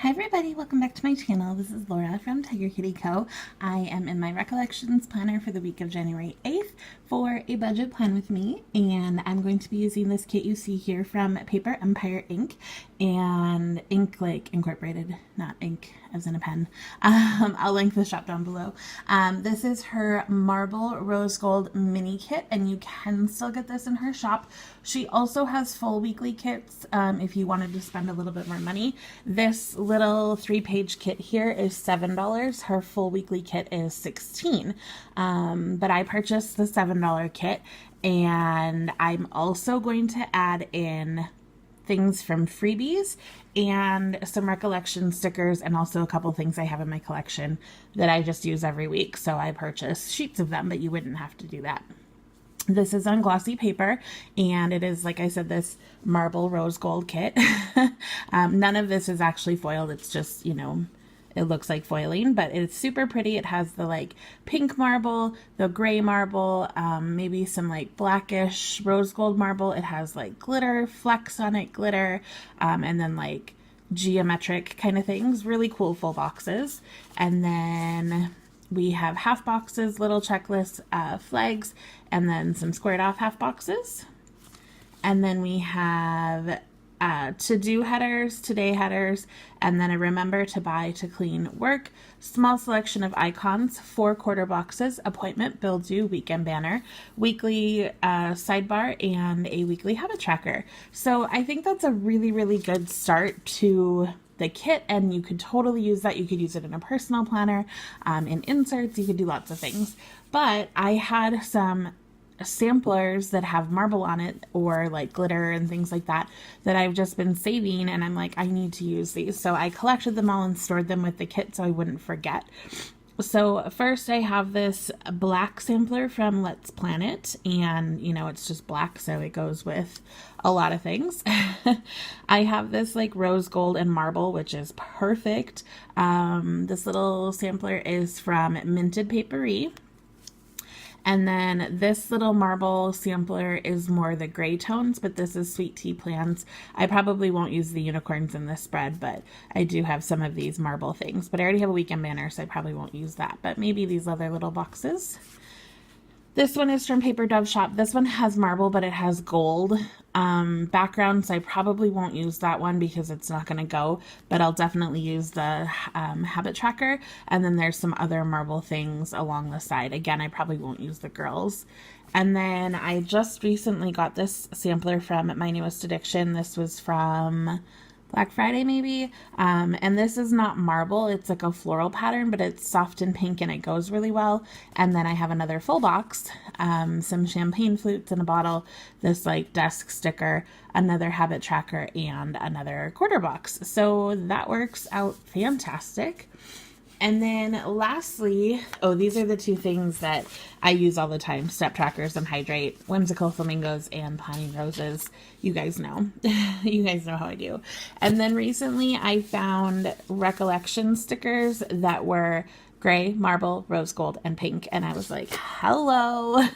Hi everybody, welcome back to my channel. This is Laura from Tiger Kitty Co. I am in my Recollections planner for the week of January 8th for a budget plan with me, and I'm going to be using this kit you see here from Paper Empire Ink, and ink like incorporated, not ink as in a pen. I'll link the shop down below. This is her Marble Rose Gold mini kit, and you can still get this in her shop. She also has full weekly kits if you wanted to spend a little bit more money. This little 3-page kit here is $7. Her full weekly kit is $16. But I purchased the $7 kit, and I'm also going to add in things from Freebies and some Recollection stickers, and also a couple things I have in my collection that I just use every week. So I purchased sheets of them, but you wouldn't have to do that. This is on glossy paper, and it is, like I said, this Marble Rose Gold kit. None of this is actually foiled. It's just, you know, it looks like foiling, but it's super pretty. It has the like pink marble, the gray marble, maybe some like blackish rose gold marble. It has like glitter, flecks on it, glitter, and then like geometric kind of things. Really cool full boxes. And then we have half boxes, little checklists, flags, and then some squared off half boxes. And then we have to-do headers, today headers, and then a remember to buy to clean work, small selection of icons, 4 quarter boxes, appointment, bill due, weekend banner, weekly sidebar, and a weekly habit tracker. So I think that's a really, really good start to the kit, and you could totally use that. You could use it in a personal planner, in inserts, you could do lots of things. But I had some samplers that have marble on it, or like glitter and things like that, that I've just been saving, and I'm like, I need to use these. So I collected them all and stored them with the kit so I wouldn't forget. So first I have this black sampler from Let's Planet, and you know, it's just black, so it goes with a lot of things. I have this like rose gold and marble, which is perfect. This little sampler is from Minted Papery. And then this little marble sampler is more the gray tones, but this is Sweet Tea Plans. I probably won't use the unicorns in this spread, but I do have some of these marble things. But I already have a weekend banner, so I probably won't use that. But maybe these other little boxes. This one is from Paper Dove Shop. This one has marble, but it has gold background, so I probably won't use that one because it's not going to go, but I'll definitely use the habit tracker. And then there's some other marble things along the side. Again, I probably won't use the girls. And then I just recently got this sampler from My Newest Addiction. This was from Black Friday maybe, and this is not marble, it's like a floral pattern, but it's soft and pink and it goes really well. And then I have another full box, some champagne flutes in a bottle, this like desk sticker, another habit tracker, and another quarter box. So that works out fantastic. And then lastly, oh, these are the 2 things that I use all the time: step trackers and hydrate, whimsical flamingos, and planting roses. You guys know. You guys know how I do. And then recently I found Recollection stickers that were gray, marble, rose gold, and pink. And I was like, hello.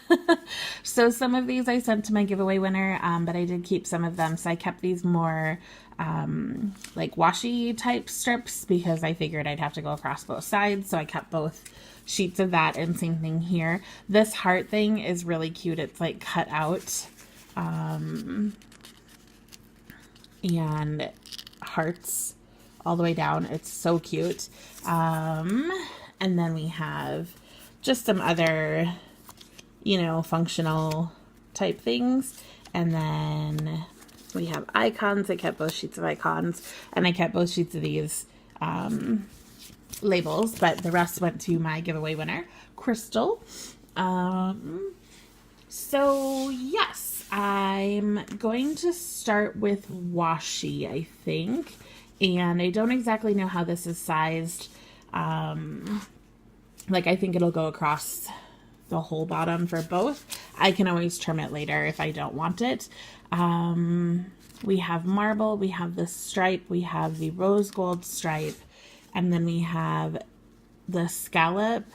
So some of these I sent to my giveaway winner, but I did keep some of them. So I kept these more like washi type strips because I figured I'd have to go across both sides. So I kept both sheets of that, and same thing here. This heart thing is really cute. It's like cut out and hearts all the way down. It's so cute. And then we have just some other, you know, functional type things. And then we have icons. I kept both sheets of icons, and I kept both sheets of these labels, but the rest went to my giveaway winner, Crystal. So yes, I'm going to start with washi, I think, and I don't exactly know how this is sized. Like I think it'll go across the whole bottom for both. I can always trim it later if I don't want it. We have marble, we have the stripe, we have the rose gold stripe, and then we have the scallop,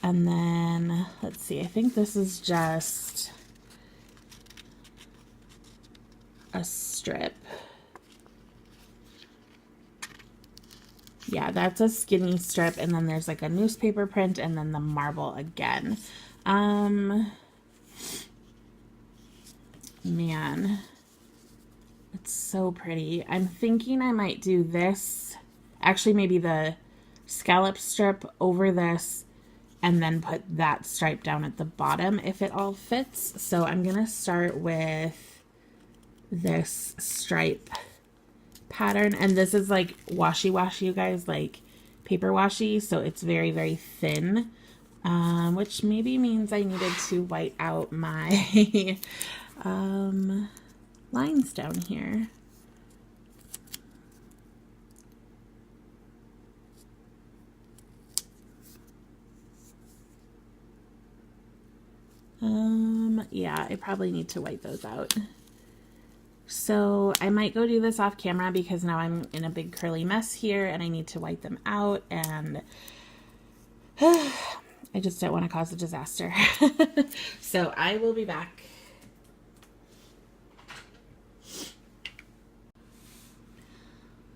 and then let's see, I think this is just a strip. Yeah, that's a skinny strip, and then there's like a newspaper print, and then the marble again. Man, it's so pretty. I'm thinking I might do this, actually maybe the scallop strip over this, and then put that stripe down at the bottom if it all fits. So I'm gonna start with this stripe pattern, and this is like washi, you guys, like paper washi, so it's very, very thin, which maybe means I needed to white out my lines down here. Yeah, I probably need to white those out. So I might go do this off camera because now I'm in a big curly mess here and I need to white them out, and I just don't want to cause a disaster. So I will be back.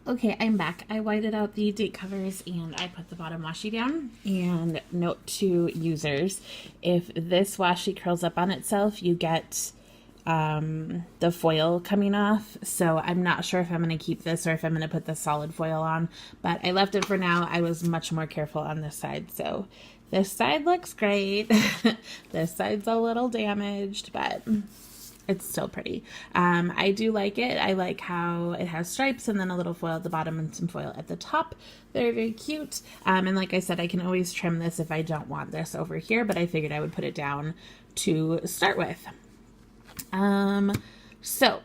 Okay, I'm back. I whited out the date covers and I put the bottom washi down. And note to users, if this washi curls up on itself, you get the foil coming off. So I'm not sure if I'm going to keep this or if I'm going to put the solid foil on, but I left it for now. I was much more careful on this side. So this side looks great. This side's a little damaged, but it's still pretty. I do like it. I like how it has stripes and then a little foil at the bottom and some foil at the top. Very, very cute. And like I said, I can always trim this if I don't want this over here, but I figured I would put it down to start with. So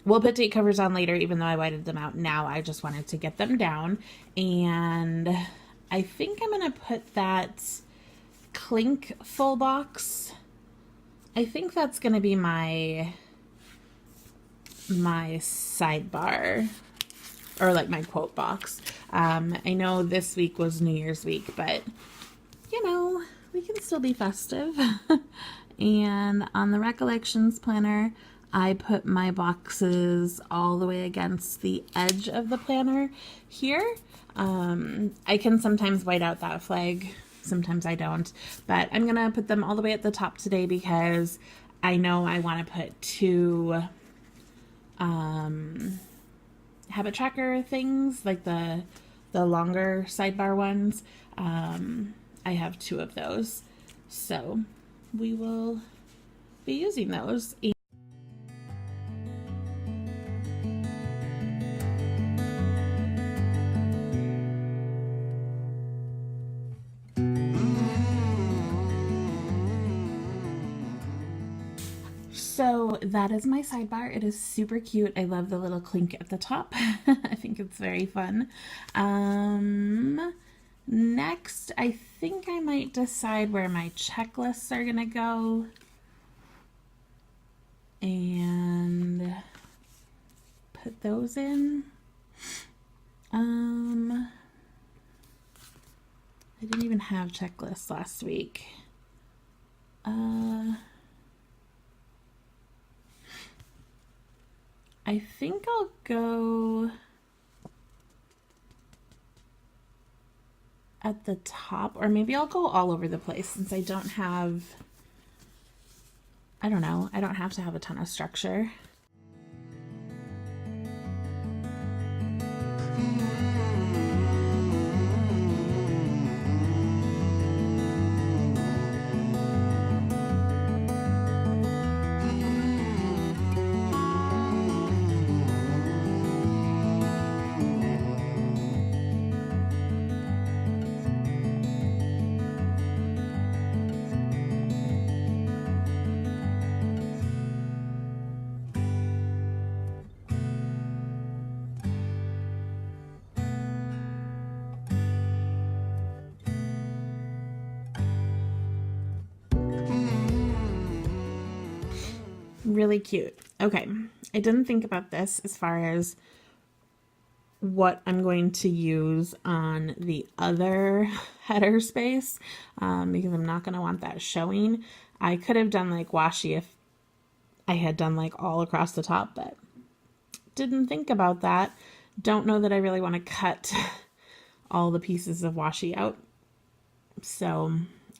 we'll put date covers on later, even though I whited them out now. I just wanted to get them down, and I think I'm going to put that Clink full box. I think that's going to be my sidebar, or like my quote box. I know this week was New Year's week, but you know, we can still be festive. And on the Recollections planner, I put my boxes all the way against the edge of the planner here. I can sometimes white out that flag. Sometimes I don't, but I'm going to put them all the way at the top today because I know I want to put two habit tracker things, like the longer sidebar ones. I have two of those, so we will be using those. So that is my sidebar. It is super cute. I love the little clink at the top. I think it's very fun. Next, I think I might decide where my checklists are gonna go. And put those in. I didn't even have checklists last week. I think I'll go at the top, or maybe I'll go all over the place since I don't have, I don't know, I don't have to have a ton of structure. Really cute. Okay, I didn't think about this as far as what I'm going to use on the other header space, because I'm not going to want that showing. I could have done like washi if I had done like all across the top, but didn't think about that. Don't know that I really want to cut all the pieces of washi out. So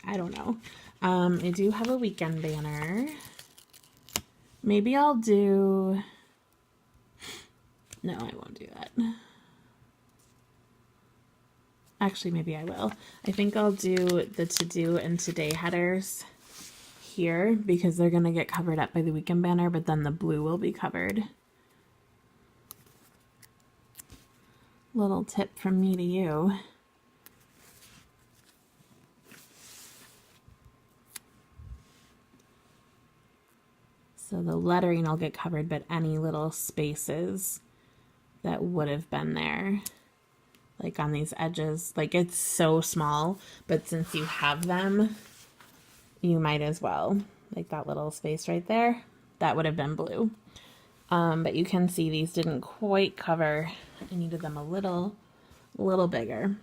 I don't know. I do have a weekend banner. Maybe I'll do, no, I won't do that. Actually, maybe I will. I think I'll do the to-do and today headers here because they're going to get covered up by the weekend banner, but then the blue will be covered. Little tip from me to you. So the lettering will get covered, but any little spaces that would have been there, like on these edges, like it's so small, but since you have them, you might as well, like that little space right there, that would have been blue. But you can see these didn't quite cover. I needed them a little bigger.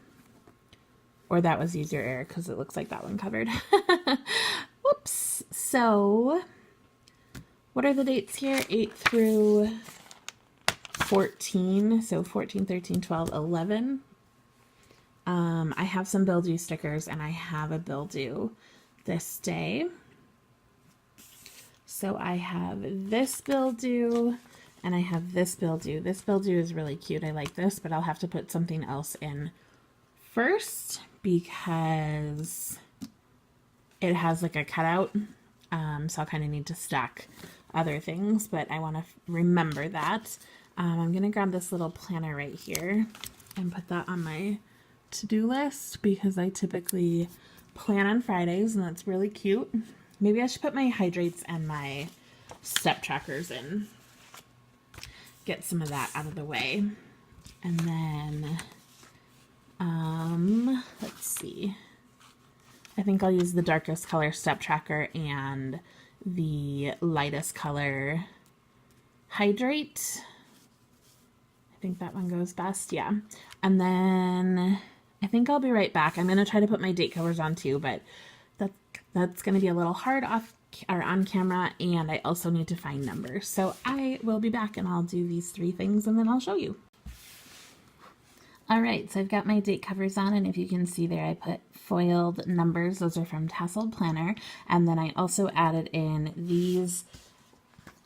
Or that was user error because it looks like that one covered. Whoops. So what are the dates here? 8 through 14. So 14, 13, 12, 11. I have some bill due stickers and I have a bill due this day. So I have this bill due and I have this bill due. This bill due is really cute. I like this, but I'll have to put something else in first because it has like a cutout. So I'll kind of need to stack other things, but I want to remember that. I'm going to grab this little planner right here and put that on my to-do list because I typically plan on Fridays and that's really cute. Maybe I should put my hydrates and my step trackers in. Get some of that out of the way. And then, let's see. I think I'll use the darkest color step tracker and the lightest color hydrate. I think that one goes best, yeah. And then I think I'll be right back. I'm going to try to put my date covers on too, but that's going to be a little hard off or on camera, and I also need to find numbers. So I will be back and I'll do these 3 things and then I'll show you. All right, so I've got my date covers on, and if you can see there, I put foiled numbers. Those are from Tasseled Planner. And then I also added in these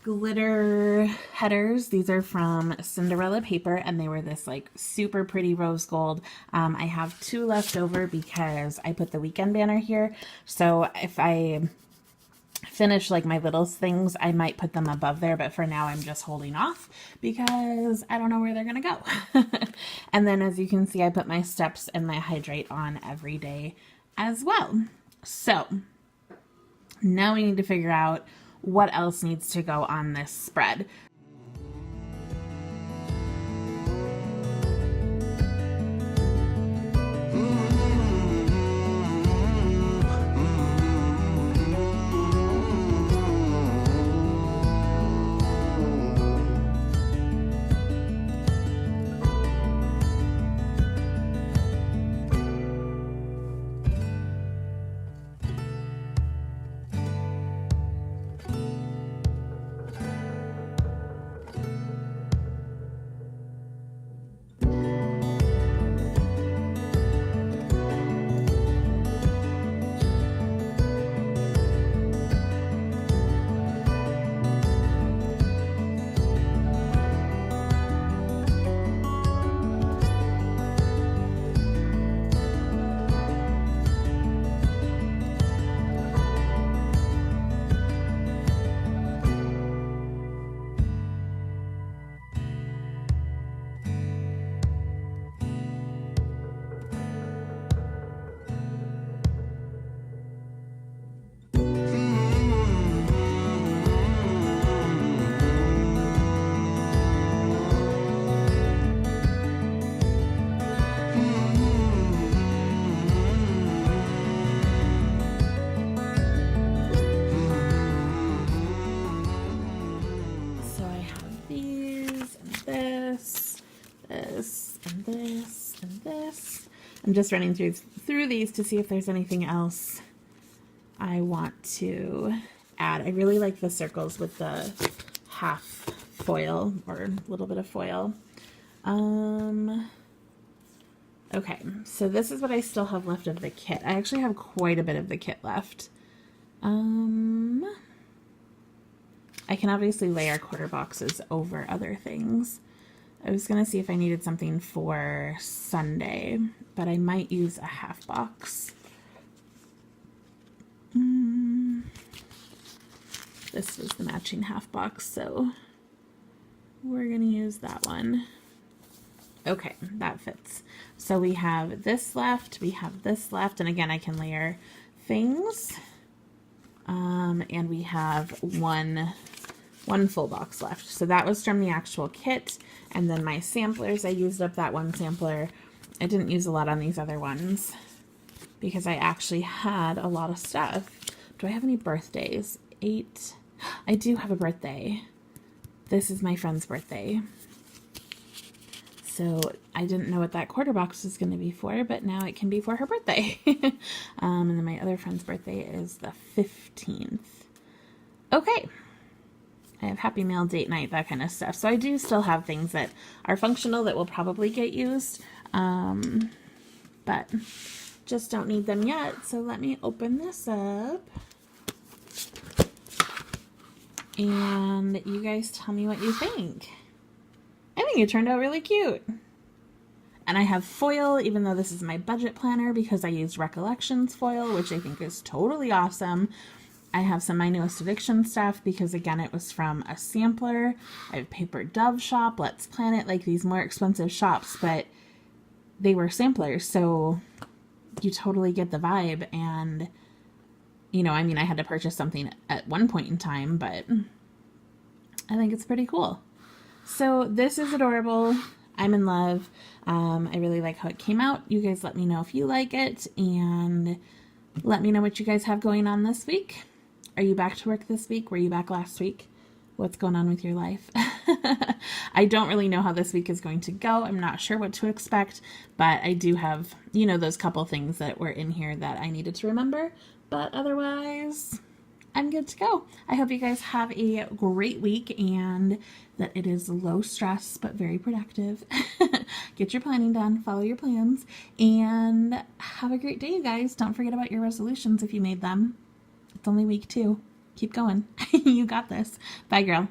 glitter headers. These are from Cinderella paper, and they were this like super pretty rose gold. I have 2 left over because I put the weekend banner here. So if I finish like my little things, I might put them above there, but for now I'm just holding off because I don't know where they're gonna go. And then as you can see, I put my steps and my hydrate on every day as well. So now we need to figure out what else needs to go on this spread. I'm just running through these to see if there's anything else I want to add. I really like the circles with the half foil or a little bit of foil. Okay, so this is what I still have left of the kit. I actually have quite a bit of the kit left. I can obviously layer quarter boxes over other things. I was going to see if I needed something for Sunday, but I might use a half box. This was the matching half box, so we're going to use that one. Okay, that fits. So we have this left, we have this left, and again, I can layer things. And we have one full box left. So that was from the actual kit. And then my samplers, I used up that one sampler. I didn't use a lot on these other ones because I actually had a lot of stuff. Do I have any birthdays? 8. I do have a birthday. This is my friend's birthday. So I didn't know what that quarter box was going to be for, but now it can be for her birthday. And then my other friend's birthday is the 15th. Okay. I have happy mail, date night, that kind of stuff. So I do still have things that are functional that will probably get used, but just don't need them yet. So let me open this up. And you guys tell me what you think. I think it turned out really cute. And I have foil, even though this is my budget planner, because I used Recollections foil, which I think is totally awesome. I have some My Newest Addiction stuff because, again, it was from a sampler. I have Paper Dove Shop, Let's Planet, like these more expensive shops, but they were samplers, so you totally get the vibe. And, you know, I mean, I had to purchase something at one point in time, but I think it's pretty cool. So this is adorable. I'm in love. I really like how it came out. You guys let me know if you like it, and let me know what you guys have going on this week. Are you back to work this week? Were you back last week? What's going on with your life? I don't really know how this week is going to go. I'm not sure what to expect, but I do have, you know, those couple things that were in here that I needed to remember. But otherwise, I'm good to go. I hope you guys have a great week and that it is low stress but very productive. Get your planning done, follow your plans, and have a great day, you guys. Don't forget about your resolutions if you made them. It's only week 2. Keep going. You got this. Bye, girl.